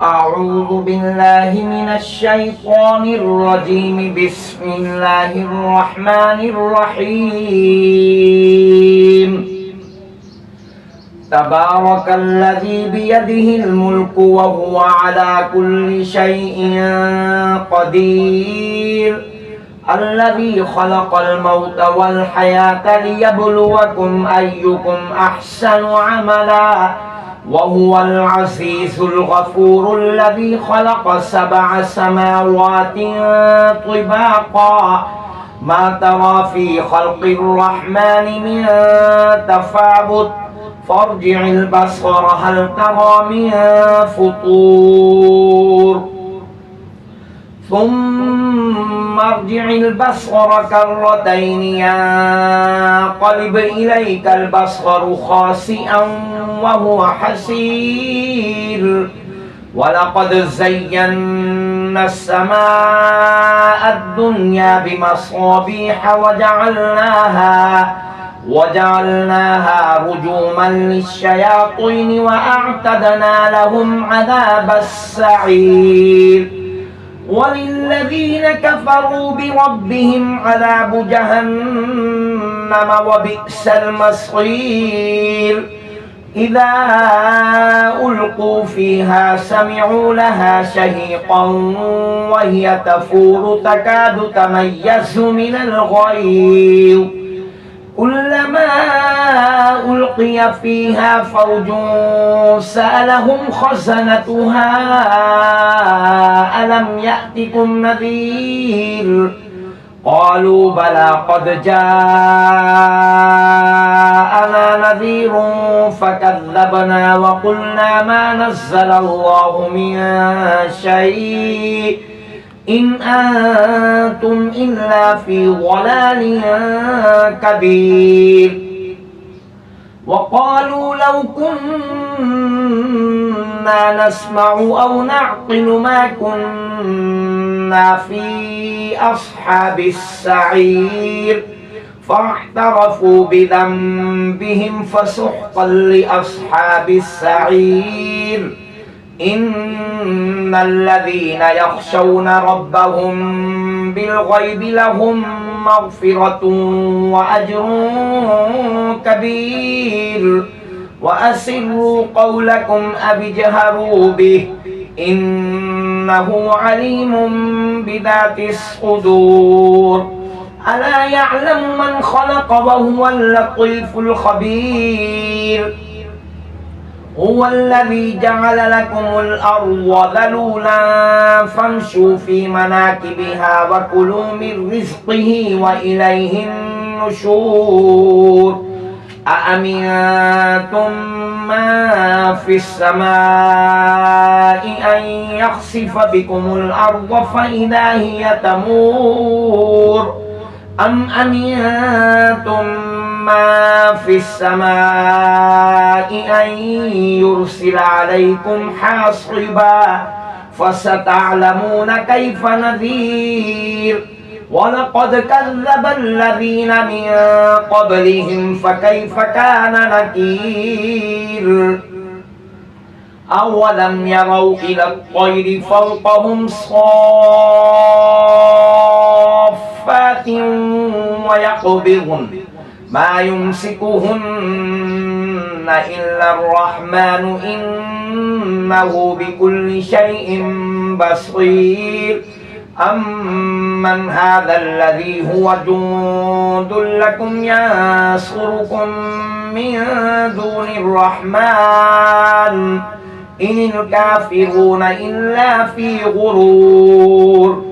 أعوذ بالله من الشيطان الرجيم. بسم الله الرحمن الرحيم. تبارك الذي بيده الملك وهو على كل شيء قدير. الذي خلق الموت والحياة ليبلوكم أيكم أحسن عملا وهو العزيز الغفور. الذي خلق 7 سماوات طباقا ما ترى في خلق الرحمن من تفاوت فارجع البصر هل ترى من فطور ثم ارجع البصر كرتين ينقلب إليك البصر خاسئا وهو حسير. ولقد زينا السماء الدنيا بمصابيح وجعلناها رجوما للشياطين وأعتدنا لهم عذاب السعير. وللذين كفروا بربهم عذاب جهنم وبئس المصير. إذا ألقوا فيها سمعوا لها شهيقا وهي تفور تكاد تميز من الغيظ. كلما ألقي فيها فوج سألهم خزنتها ألم يأتكم نذير قالوا بلى قد جاءنا نذير فكذبنا وقلنا ما نزل الله من شيء إن أنتم إلا في ضلال كبير. وقالوا لو كنا نسمع أو نعقل ما كنا في أصحاب السعير فاعترفوا بذنبهم فسحقا لأصحاب السعير. إن الذين يخشون ربهم بالغيب لهم مغفرة وأجر كبير. وأسروا قولكم أو اجهروا به إنه عليم بذات الصدور. ألا يعلم من خلق وهو اللطيف الخبير. هو الذي جعل لكم الأرض ذلولا فامشوا في مناكبها وكلوا من رزقه وإليه النشور. أأمنتم ما في السماء أن يخسف بكم الأرض فإذا هي تمور أم أمنتم ما في السماء أن يرسل عليكم حاصبا فستعلمون كيف نذير. ولقد كذب الذين من قبلهم فكيف كان نكير. أولم يروا إلى الطير فوقهم صافات ويقبضن ما يمسكهن إلا الرحمن إنه بكل شيء بصير. أمن هذا الذي هو جند لكم ينصركم من دون الرحمن إن الكافرون إلا في غرور.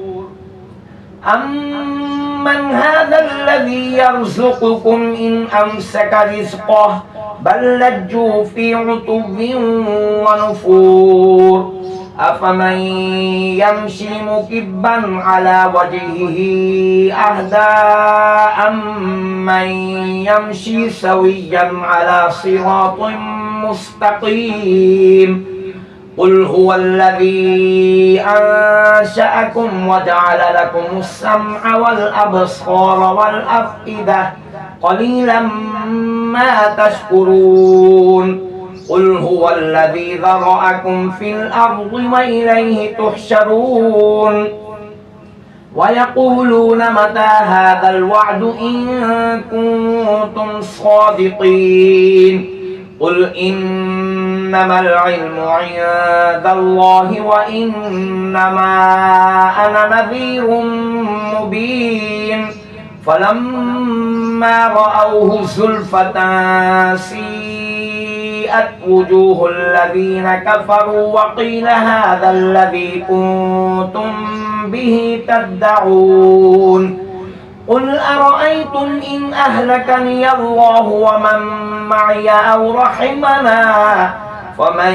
أمن هذا الذي يرزقكم إن أمسك رزقه بل لجوا في عتو ونفور. أفمن يمشي مكبا على وجهه أهدى أمن يمشي سويا على صراط مستقيم. قل هو الذي أنشأكم وجعل لكم السمع والأبصار والأفئدة قليلا ما تشكرون. قل هو الذي ذرأكم في الأرض وإليه تحشرون ويقولون متى هذا الوعد إن كنتم صادقين قل إنما العلم عند الله وإنما أنا نذير مبين فلما رأوه زلفة سيئت وجوه الذين كفروا وقيل هذا الذي كنتم به تدعون قل أرأيتم إن أهلكني الله ومن معي أو رحمنا فمن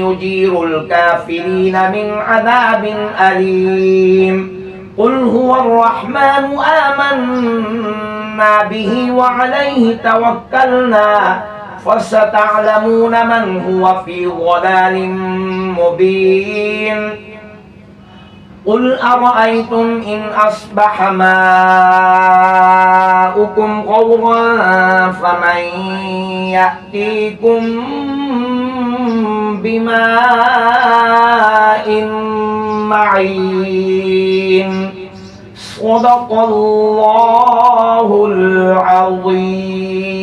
يجير الكافرين من عذاب أليم قل هو الرحمن آمنا به وعليه توكلنا فستعلمون من هو في ضلال مبين قل أرأيتم إن أصبح ماؤكم غورا فمن يأتيكم بماء معين صدق الله العظيم.